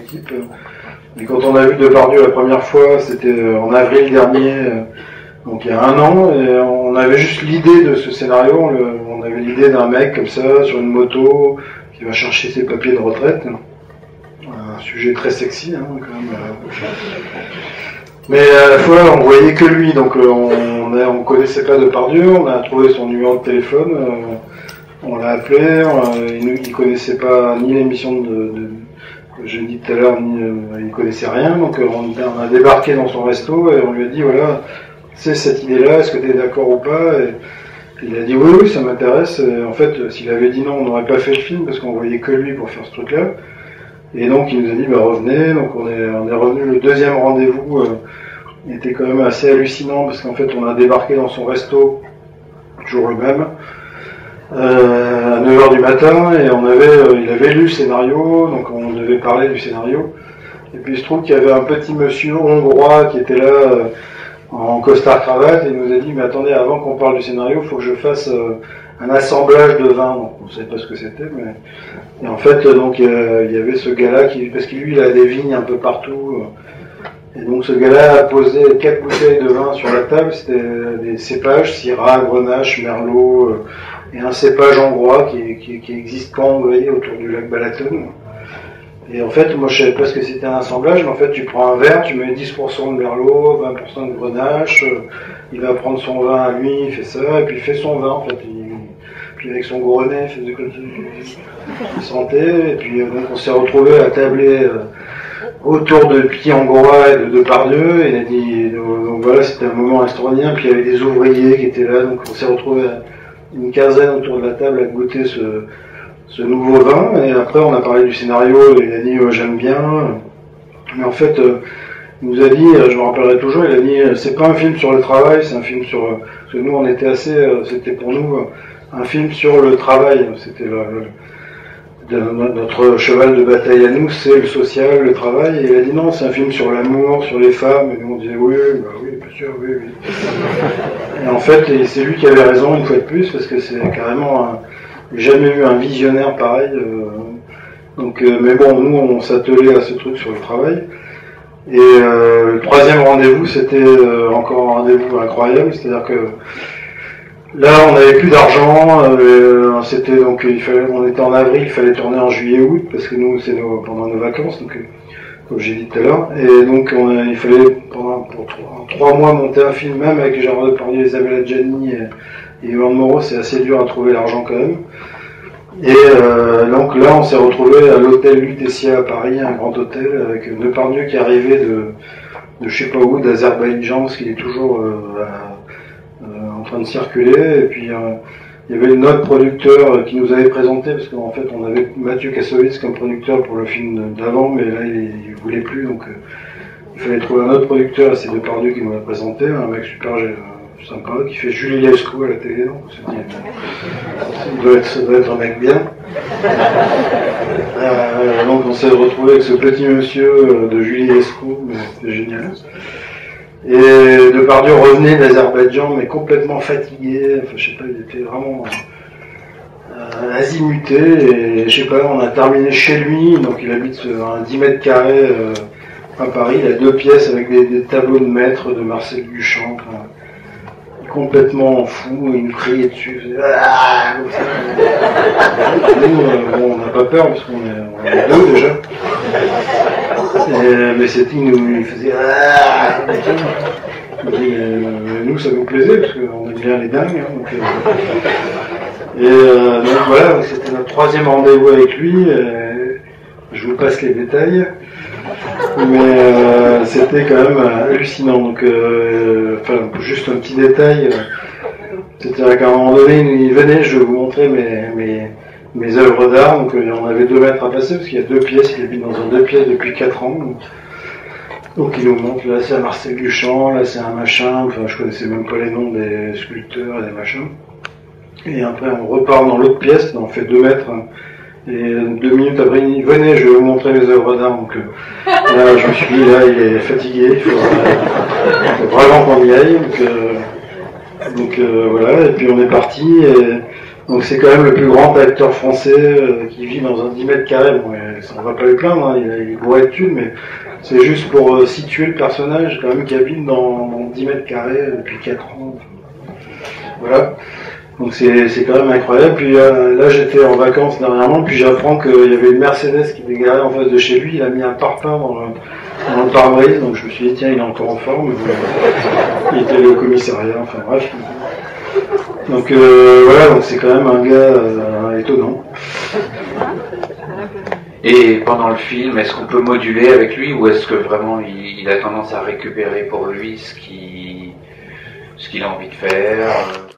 équipe. Et quand on a vu Depardieu la première fois, c'était en avril dernier, donc il y a un an, et on avait juste l'idée de ce scénario. On avait l'idée d'un mec comme ça, sur une moto, qui va chercher ses papiers de retraite. Un sujet très sexy, hein, quand même. Mais à la fois, on voyait que lui, donc on connaissait pas Depardieu, on a trouvé son numéro de téléphone, on l'a appelé, il connaissait pas ni l'émission que j'ai dit tout à l'heure, il connaissait rien, donc on a débarqué dans son resto et on lui a dit voilà, c'est cette idée-là, est-ce que tu es d'accord ou pas? Et il a dit oui, ça m'intéresse. Et en fait, s'il avait dit non, on n'aurait pas fait le film parce qu'on voyait que lui pour faire ce truc-là. Et donc il nous a dit revenez, donc on est revenu. Le deuxième rendez-vous était quand même assez hallucinant parce qu'en fait on a débarqué dans son resto le jour même à 9h du matin et il avait lu le scénario, donc on devait parler du scénario. Et puis il se trouve qu'il y avait un petit monsieur hongrois qui était là en costard cravate et il nous a dit mais attendez, avant qu'on parle du scénario, il faut que je fasse un assemblage de vin. Donc, on ne savait pas ce que c'était, mais et en fait donc il y avait ce gars-là parce que lui il a des vignes un peu partout. Et donc ce gars-là a posé 4 bouteilles de vin sur la table, c'était des cépages, Syrah, Grenache, Merlot, et un cépage hongrois qui existe qu'en Hongrie, autour du lac Balaton. Et en fait, moi je savais pas ce que c'était un assemblage, mais en fait tu prends un verre, tu mets 10% de Merlot, 20% de Grenache, il va prendre son vin à lui, il fait ça, et puis il fait son vin en fait. Puis avec son gros nez, il faisait comme il sentait, et puis donc on s'est retrouvés à tabler autour de petits hongrois et de Depardieu, et il a dit, donc voilà, c'était un moment astronomien, puis il y avait des ouvriers qui étaient là, donc on s'est retrouvés une quinzaine autour de la table à goûter ce nouveau vin, et après on a parlé du scénario, et il a dit j'aime bien, mais en fait il nous a dit, je me rappellerai toujours, il a dit c'est pas un film sur le travail, c'est un film sur, parce que nous on était c'était pour nous un film sur le travail, c'était notre cheval de bataille à nous, c'est le social, le travail, et il a dit non, c'est un film sur l'amour, sur les femmes, et nous on disait oui, bien sûr, oui. Et en fait, c'est lui qui avait raison une fois de plus, parce que c'est carrément j'ai jamais vu un visionnaire pareil, mais bon, nous on s'attelait à ce truc sur le travail, et le troisième rendez-vous, c'était encore un rendez-vous incroyable, c'est-à-dire que là, on n'avait plus d'argent. C'était donc on était en avril, il fallait tourner en juillet-août parce que nous c'est pendant nos vacances, donc comme j'ai dit tout à l'heure. Et donc il fallait pour 3 mois monter un film, même avec Gérard Depardieu, Isabelle Adjani et Yvan Moreau, c'est assez dur à trouver l'argent quand même. Et donc là, on s'est retrouvé à l'hôtel Lutetia à Paris, un grand hôtel avec Depardieu qui arrivait de je sais pas où, d'Azerbaïdjan, parce qu'il est toujours en train de circuler, et puis il y avait notre producteur qui nous avait présenté, parce qu'en fait on avait Mathieu Kassovitz comme producteur pour le film d'avant, mais là il voulait plus, donc il fallait trouver un autre producteur, et c'est Depardieu qui nous l'a présenté, un mec super sympa, qui fait Julie Lescaut à la télé, donc on s'est dit, ça doit être un mec bien. Donc on s'est retrouvé avec ce petit monsieur de Julie Lescaut, mais c'était génial. Et Depardieu revenait d'Azerbaïdjan, mais complètement fatigué, enfin je sais pas, il était vraiment azimuté, et je sais pas, on a terminé chez lui, donc il habite un 10 mètres carrés à Paris, il a 2 pièces avec des tableaux de maître de Marcel Duchamp, complètement fou, il nous criait dessus, il faisait comme ça. Nous, on n'a pas peur, parce qu'on est 2 déjà. Mais il faisait nous ça nous plaisait parce qu'on aime bien les dingues, donc voilà, c'était notre 3e rendez-vous avec lui, je vous passe les détails, mais c'était quand même hallucinant. Donc juste un petit détail, c'est-à-dire qu'à un moment donné il venait, je vais vous montrer mes œuvres d'art, donc on avait 2 mètres à passer parce qu'il y a 2 pièces, il habite dans 2 pièces depuis 4 ans, donc il nous montre, là c'est un Marcel Duchamp, là c'est un machin, enfin je connaissais même pas les noms des sculpteurs et des machins, et après on repart dans l'autre pièce, on fait 2 mètres, et 2 minutes après il dit venez, je vais vous montrer mes œuvres d'art, donc là je me suis dit, là il est fatigué, il faut vraiment qu'on y aille, donc voilà, et puis on est parti, et Donc c'est quand même le plus grand acteur français qui vit dans un 10 mètres carrés. Bon, on va pas le plaindre, hein, il est bourré de thunes, mais c'est juste pour situer le personnage quand même qui habite dans 10 mètres carrés depuis 4 ans. Voilà. Donc c'est quand même incroyable. Puis là j'étais en vacances dernièrement, puis j'apprends qu'il y avait une Mercedes qui était garée en face de chez lui. Il a mis un parpaing dans le pare-brise, donc je me suis dit tiens il est encore en forme. Il était au commissariat, enfin bref. Donc voilà, donc c'est quand même un gars étonnant. Et pendant le film, est-ce qu'on peut moduler avec lui ou est-ce que vraiment il a tendance à récupérer pour lui ce qu'il a envie de faire?